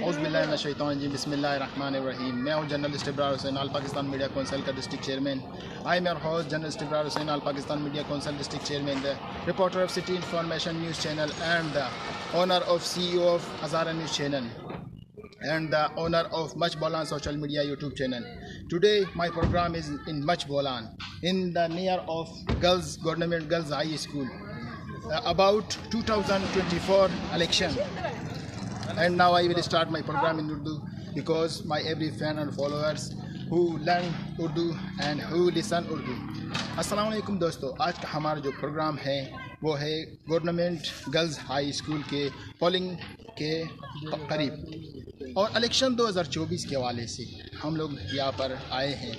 औज़ुबिल्लाहिमिनश्शैतानिर्रजीम बिस्मिल्लाहिर्रहमानिर्रहीम। मैं हूँ journalist Ibrar Hussain, all Pakistan media council का district chairman. I am your host journalist Ibrar Hussain, all Pakistan media council district chairman, the reporter of city information news channel and the owner of CEO of Hazara News Channel and the owner of Much Bolan social media YouTube channel. Today my program is in Much Bolan, in the near of Government Girls High School, about 2024 election. And now I will start my program in Urdu because my every fan and followers who learn Urdu and who listen Urdu. अस्सलाम वालेकुम दोस्तों, आज का हमारा जो programme है वो है गवर्नमेंट गर्ल्स हाई स्कूल के पोलिंग के करीब और इलेक्शन 2024 के हवाले से हम लोग यहाँ पर आए हैं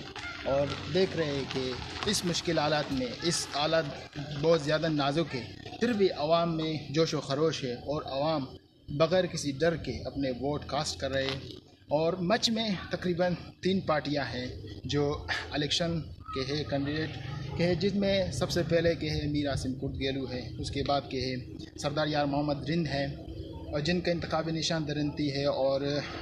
और देख रहे हैं कि इस मुश्किल हालात में इस हालात बहुत ज़्यादा नाजुक है, फिर भी आवाम में जोश व खरोश है और आवाम बग़ैर किसी डर के अपने वोट कास्ट कर रहे हैं। और मच में तकरीबन 3 पार्टियां हैं जो इलेक्शन के हैं कैंडिडेट के हैं, जिसमें सबसे पहले के है मीर आसिम कुर्द गेलू है, उसके बाद के है सरदार यार मोहम्मद रिंद है और जिनका इंतखाबी निशान दरंती है, और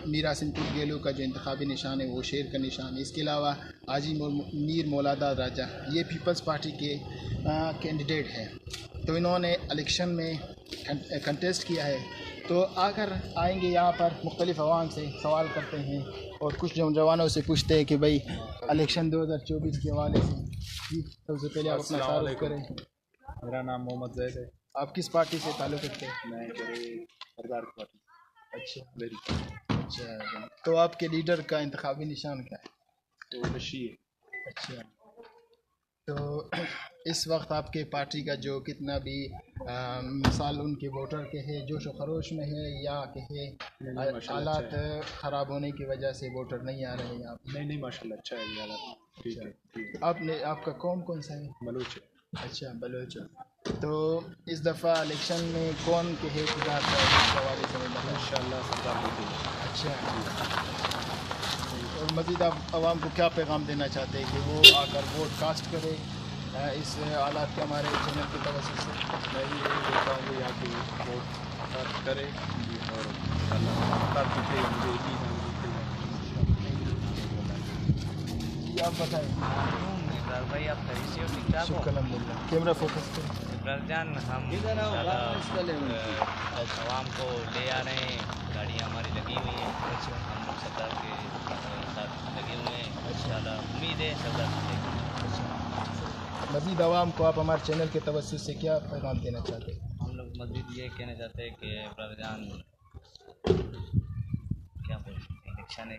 मीर आसिम कुर्द गेलू का जो इंतखाबी निशान है वो शेर का निशान है। इसके अलावा हाजी मीर मौलादा राजा ये पीपल्स पार्टी के कैंडिडेट हैं। तो इन्होंने इलेक्शन में कंटेस्ट किया है। तो आकर आएंगे यहाँ पर मुख्तलिफ अवाम से सवाल करते हैं और कुछ नौजवानों से पूछते हैं कि भाई इलेक्शन 2024 के हवाले से जी सबसे पहले आप अपना तारुफ करें। मेरा नाम मोहम्मद जैद है। आप किस पार्टी से ताल्लुक़ रखते हैं? मैं सरदार पार्टी। अच्छा, तो आपके लीडर का इंतखाबी निशान क्या है? तो बशी है। अच्छा, तो इस वक्त आपके पार्टी का जो कितना भी मिसाल उनके वोटर के है जोश व खरोश में है या कि है हालात ख़राब होने की वजह से वोटर नहीं आ रहे हैं आप? नहीं माशाल्लाह अच्छा है ये हालात। ठीक है। आपका कौम कौन सा है? बलूच है। अच्छा, बलूच। तो इस दफ़ा इलेक्शन में कौन के है खुदा का सवाल इंशाल्लाह सरदार होगी। अच्छा, और मज़ीद आप आवाम को क्या पैगाम देना चाहते हैं कि वो आकर वोट कास्ट करे इस हालात के हमारे चैनल के तवज्जुह से? मैं ये कहता हूँ यहाँ की वोट कास्ट करे और अल्लाह जीते मुझे जी आप बताएं। भाई आप खरीद से हो ठीक ठाक हो? अल्हम्दुलिल्लाह। कैमरा फोकस करें। जान हम आवाम को ले आ रहे हैं, गाड़ियाँ हमारी लगी हुई हैं, हम लोग सरदार के साथ लगे हुए हैं। इंशाल्लाह उम्मीद है सरदार जीतेगा। मज़ीद आवाम को आप हमारे चैनल के तवज्जुह से क्या पैगाम देना चाहते हैं? हम लोग मज़ीद ये कहना चाहते हैं कि ब्रदरान क्या बोलते हैं इलेक्शन है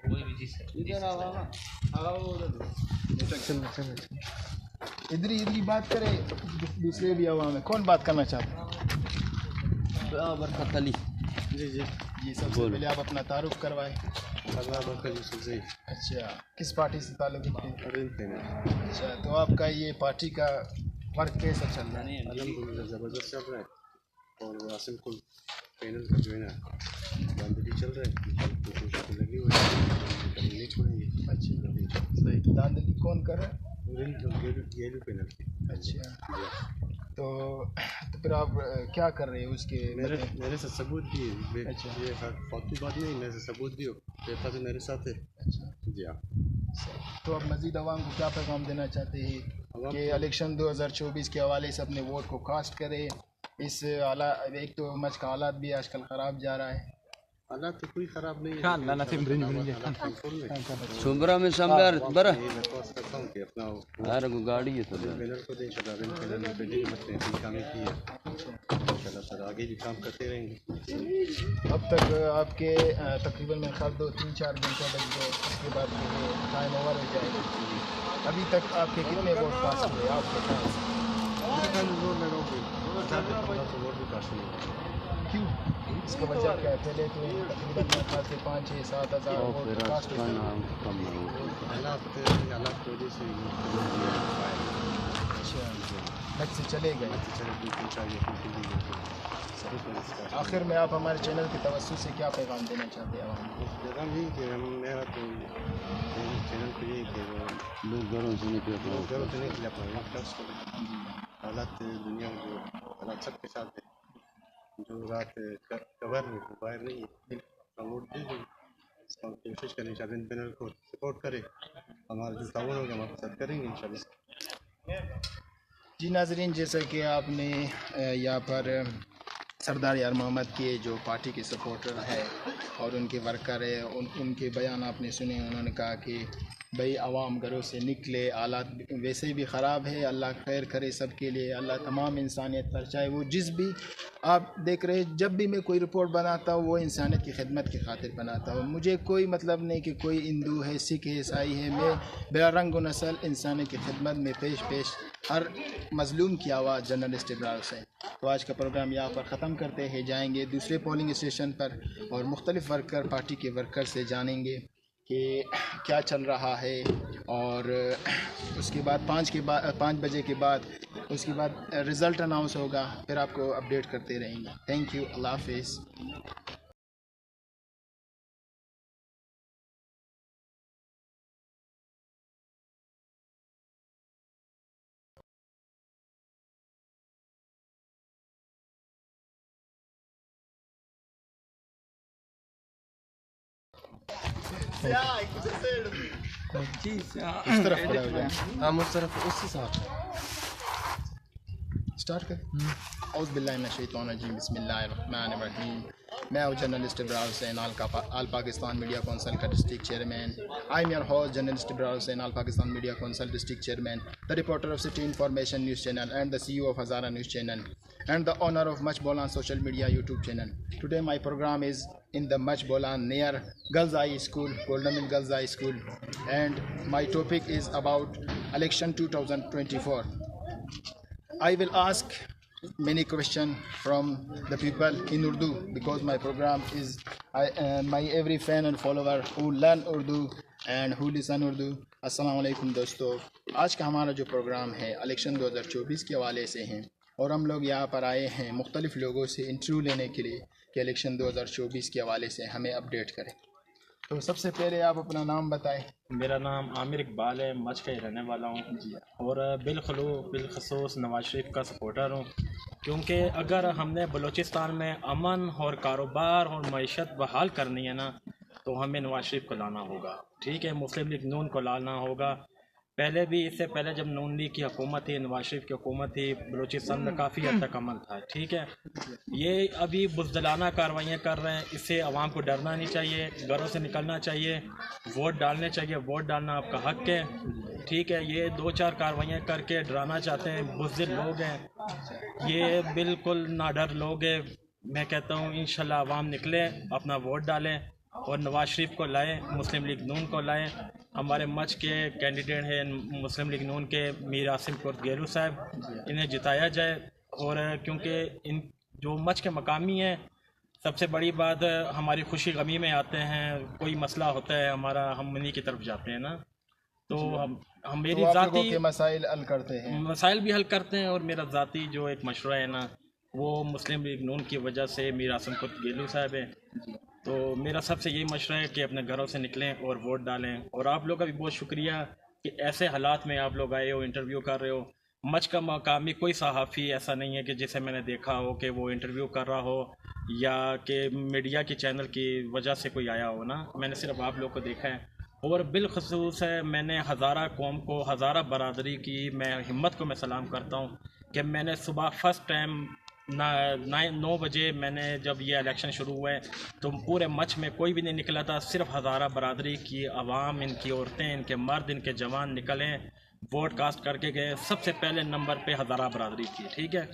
कोई भी चीज़ इधर बात करें, दूसरे भी आवाम है। कौन बात करना चाहते हैं? बरकत अली। जी सबसे पहले आप अपना तारुफ करवाएं। अच्छा, किस पार्टी से ताल्लुक़ रखते हैं? अच्छा, तो आपका ये पार्टी का वर्क कैसा चल रहा है? अल्हम्दुलिल्लाह ज़बरदस्त चल रहा है और आसिम कुल पैनल का जो है ना दांधली चल रहा है, कोशिश लगी हुई है, नहीं छोड़ेंगे। अच्छा सही। दांधली कौन कर रहा है? गेलू पैनल। अच्छा, तो फिर आप क्या कर रहे हैं उसके? मेरे साथ सबूत भी है। अच्छा, ये फालतू बात नहीं, मेरे साथ सबूत भी हो, पेपर तो मेरे साथ है। अच्छा जी हाँ। तो आप मज़ीद आवाम को क्या पैगाम देना चाहते हैं कि इलेक्शन 2024 के हवाले से अपने वोट को कास्ट करें? इस हालात, एक तो मच का हालात भी आजकल ख़राब जा रहा है। हालात तो कोई ख़राब नहीं है। सुबरा में संबर बरा करता हूँ कि अपना हर गाड़ी है तो पैनल को दें, शराबिन पैनल में पहले बच्चे हैं काम की है। इंशाल्लाह सर आगे भी काम करते रहेंगे। अब तक आपके तकरीबन मेरे ख्याल 2-3-4 घंटे लग गए, उसके बाद टाइम ओवर हो जाएगा। अभी तक आपके कितने वोट पास हुए आपके पास? वोट भी कास्ट नहीं। क्यों? इसका वजह क्या है? पहले तो तकरीबन मेरे ख्याल से 5-6-7 हज़ार वोट कास्ट हुए। हालात की वजह से अच्छा, लग से चले गए। आखिर में आप हमारे चैनल के तवज्जुह से क्या पैगाम देना चाहते हैं आवाम को? पैगाम यही कि मेरा तो चैनल को यही कि लोग घरों से निकले अपना हालात दुनिया में जो हालात सबके साथ है, जो रात कवर में बाहर नहीं है वोट दीजिए और कोशिश करें इंशाल्लाह इन पैनल को सपोर्ट करें, हमारा जो ताउन होगा हम आपके साथ करेंगे इंशाल्लाह। जी नाजरीन, जैसा कि आपने यहाँ पर सरदार यार मोहम्मद के जो पार्टी के सपोर्टर है और उनके वर्कर है उनके बयान आपने सुने। उन्होंने कहा कि भाई आवाम घरों से निकले, हालात वैसे भी ख़राब है, अल्लाह खैर करे सबके लिए, अल्लाह तमाम इंसानियत पर, चाहे वो जिस भी आप देख रहे, जब भी मैं कोई रिपोर्ट बनाता हूँ वो इंसानियत की खिदमत की खातिर बनाता हूँ। मुझे कोई मतलब नहीं कि कोई हिंदू है, सिख है, ईसाई है, मैं बिला रंग व नस्ल इंसानियत की खिदमत में पेश हर मज़लूम की आवाज़ जर्नलिस्ट इब्रार हुसैन। तो आज का प्रोग्राम यहाँ पर ख़त्म करते हैं, जाएंगे दूसरे पोलिंग स्टेशन पर और मुख्तलिफ़ वर्कर पार्टी के वर्कर से जानेंगे कि क्या चल रहा है, और उसके बाद 5 बजे के बाद उसके बाद रिज़ल्ट अनाउंस होगा, फिर आपको अपडेट करते रहेंगे। थैंक यू, अल्लाह हाफिज़। इस तरफ खड़ा हो जाए, हम उस तरफ उसी साथ स्टार्ट कर। औज़ बिल्लाहि मिनश शैतानिर रजीम, बिस्मिल्लाहिर रहमानिर रहीम। मैं हूँ journalist Ibrar Hussain, all Pakistan media council का district chairman. I am your host journalist Ibrar Hussain, all Pakistan media council district chairman, the reporter of city information news channel and the CEO of Hazara News Channel and the owner of Much Bolan social media YouTube channel. Today my program is in the Much Bolan near Girls High School, Golden Mill Girls High School, and my topic is about election 2024. I will ask many questions from the people in Urdu because my program is my every fan and follower who learn Urdu and who listen Urdu. अस्सलाम वालेकुम दोस्तों, आज का हमारा जो programme है election 2024 के हवाले से हैं और हम लोग यहाँ पर आए हैं मुख्तलिफ़ लोगों से इंटरव्यू लेने के लिए कि इलेक्शन 2024 के हवाले से हमें अपडेट करें। तो सबसे पहले आप अपना नाम बताएं। मेरा नाम आमिर इकबाल है, मच का ही रहने वाला हूँ और बिलखसूस नवाज शरीफ का सपोर्टर हूँ, क्योंकि अगर हमने बलूचिस्तान में अमन और कारोबार और मईशत बहाल करनी है ना, तो हमें नवाज शरीफ को लाना होगा। ठीक है, मुस्लिम लीग नून को लाना होगा। पहले भी, इससे पहले जब नून लीग की हुकूमत थी, नवाज शरीफ की हुकूमत थी, बलूचिस्तान में काफ़ी हद तक अमन था। ठीक है, ये अभी बुज़दिलाना कार्रवाइयाँ कर रहे हैं, इससे आवाम को डरना नहीं चाहिए, घरों से निकलना चाहिए, वोट डालने चाहिए, वोट डालना आपका हक है। ठीक है, ये 2-4 कार्रवाइयाँ करके डराना चाहते हैं, बुज़दिल लोग हैं, ये बिल्कुल नाडर लोग हैं। मैं कहता हूँ इंशाल्लाह आवाम निकले, अपना वोट डालें और नवाज शरीफ को लाएं, मुस्लिम लीग नून को लाएं। हमारे मच के कैंडिडेट हैं मुस्लिम लीग नून के मीर आसिम कुर्द गेलू साहब, इन्हें जिताया जाए। और क्योंकि इन जो मच के मकामी हैं, सबसे बड़ी बात हमारी खुशी गमी में आते हैं, कोई मसला होता है हमारा, हम उन्हीं की तरफ जाते हैं ना, तो हम मेरी तो ज़ाती मसाइल हल करते हैं, मसाइल भी हल करते हैं। और मेरा ज़ाती जो एक मशवरा है ना, वो मुस्लिम लीग नून की वजह से मीर आसिम कुर्द गेलू साहब है। तो मेरा सबसे यही मशवरा है कि अपने घरों से निकलें और वोट डालें। और आप लोग का भी बहुत शुक्रिया कि ऐसे हालात में आप लोग आए हो, इंटरव्यू कर रहे हो। मच का मकामी कोई सहाफ़ी ऐसा नहीं है कि जिसे मैंने देखा हो कि वो इंटरव्यू कर रहा हो या कि मीडिया की चैनल की वजह से कोई आया हो ना, मैंने सिर्फ आप लोग को देखा है। और बिलखसूस है, मैंने हज़ारा कौम को, हज़ारा बरादरी की मैं हिम्मत को मैं सलाम करता हूँ कि मैंने सुबह फर्स्ट टाइम 9 बजे मैंने जब ये इलेक्शन शुरू हुए तो पूरे मच में कोई भी नहीं निकला था, सिर्फ हज़ारा बरादरी की आवाम, इनकी औरतें, इनके मर्द, इनके जवान निकले, वोट कास्ट करके गए। सबसे पहले नंबर पे हज़ारा बरादरी थी। ठीक है,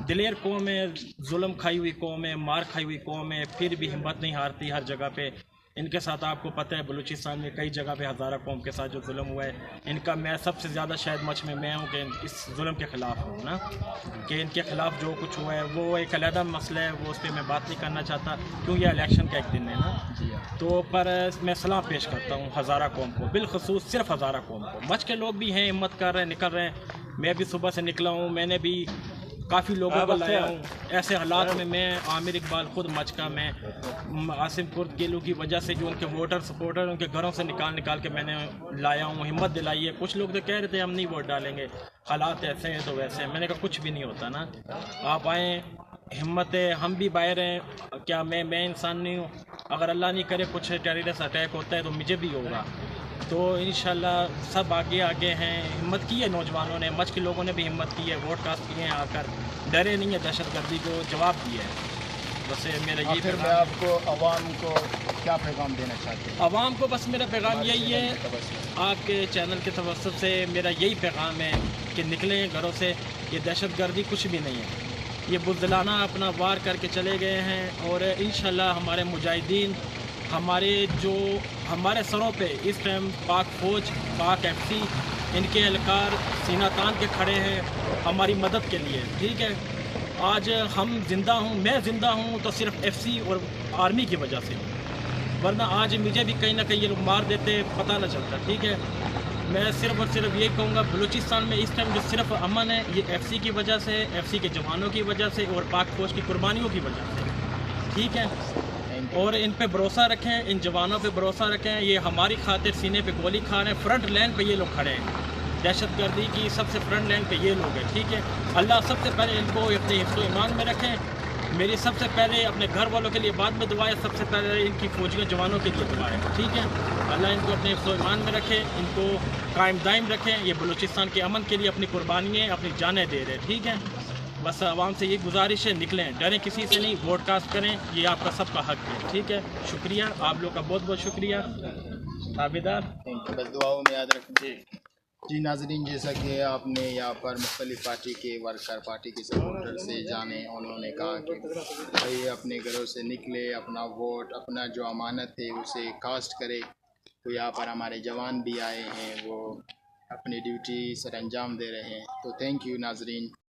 दिलेर कौम है, जुल्म खाई हुई कौम है, मार खाई हुई कौम है, फिर भी हिम्मत नहीं हारती हर जगह पे। इनके साथ आपको पता है बलूचिस्तान में कई जगह पे हज़ारा कौम के साथ जो जुल्म हुआ है, इनका मैं सबसे ज़्यादा शायद मच में मैं हूँ कि इस जुल्म के ख़िलाफ़ हूँ ना, कि इनके ख़िलाफ़ जो कुछ हुआ है वो एक अलहदा मसला है, वो उस पर मैं बात नहीं करना चाहता क्यों ये इलेक्शन का एक दिन है ना। तो पर मैं सलाम पेश करता हूँ हज़ारा कौम को, बिलखसूस सिर्फ हज़ारा कौम को। मच के लोग भी हैं, हिम्मत कर रहे हैं, निकल रहे हैं। मैं भी सुबह से निकला हूँ, मैंने भी काफ़ी लोगों को लाया हूँ। ऐसे हालात में मैं आमिर इकबाल खुद मच का, मैं आसिम कुर्द गेलू की वजह से जो उनके वोटर सपोर्टर उनके घरों से निकाल के मैंने लाया हूँ, हिम्मत दिलाई है। कुछ लोग तो कह रहे थे हम नहीं वोट डालेंगे, हालात ऐसे हैं तो वैसे हैं। मैंने कहा कुछ भी नहीं होता ना, आप आएँ, हिम्मत है, हम भी बाहर हैं, क्या मैं इंसान नहीं हूँ? अगर अल्लाह नहीं करे कुछ टेररिस्ट अटैक होता है तो मुझे भी होगा। तो इंशाल्लाह सब आगे आगे हैं, हिम्मत की है नौजवानों ने, मच के लोगों ने भी हिम्मत की है, वोट कास्ट किए हैं आकर, डरे नहीं है दहशतगर्दी को, जवाब दिया है। बस मेरा यही आखिर में पैगाम है। आपको आवाम को क्या पैगाम देना चाहते हैं? आवाम को बस मेरा पैगाम यही है, आपके चैनल के तवज्जुह से मेरा यही पैगाम है कि निकलें घरों से, ये दहशतगर्दी कुछ भी नहीं है, ये बुज़दिलाना अपना वार करके चले गए हैं। और इंशाल्लाह हमारे मुजाहिदीन, हमारे सरों पे इस टाइम पाक फ़ौज, पाक FC, इनके एहलकार सीना तान के खड़े हैं हमारी मदद के लिए। ठीक है, आज हम ज़िंदा हूँ, मैं ज़िंदा हूँ तो सिर्फ FC और आर्मी की वजह से हूँ, वरना आज मुझे भी कहीं ना कहीं ये लोग मार देते, पता न चलता। ठीक है, मैं सिर्फ और सिर्फ यही कहूँगा, बलूचिस्तान में इस टाइम जो सिर्फ अमन है ये FC की वजह से, FC के जवानों की वजह से और पाक फ़ौज की कुर्बानियों की वजह से। ठीक है, और इन पे भरोसा रखें, इन जवानों पे भरोसा रखें, ये हमारी खातिर सीने पे गोली खा रहे हैं, फ्रंट लाइन पे ये लोग खड़े हैं, दहशतगर्दी की सबसे फ्रंट लाइन पे ये लोग हैं। ठीक है, अल्लाह सबसे पहले इनको अपने हिफ्ज़ ईमान में रखें। मेरी सबसे पहले अपने घर वालों के लिए बाद में दुआ है, सबसे पहले इनकी फौजियों जवानों के लिए दुआ है। ठीक है, अल्लाह इनको अपने हिफ्ज़ ईमान में रखे, इनको कायम दायम रखें। ये बलूचिस्तान के अमन के लिए अपनी कुर्बानियाँ, अपनी जानें दे रहे हैं। ठीक है, बस आवाम से ये गुजारिश है, निकलें, डरें किसी से नहीं, वोट कास्ट करें, ये आपका सबका हक है। ठीक है, शुक्रिया, आप लोग का बहुत बहुत शुक्रिया। ताबेदार बस दुआओं में याद रखें। जी नाज़रीन, जैसा कि आपने यहाँ पर मुख्तलिफ़ पार्टी के वर्कर, पार्टी के सपोर्टर से जाने, उन्होंने कहा कि भाई अपने घरों से निकले, अपना वोट, अपना जो अमानत है उसे कास्ट करे। तो यहाँ पर हमारे जवान भी आए हैं, वो अपनी ड्यूटी सर अंजाम दे रहे हैं। तो थैंक यू नाज़रीन।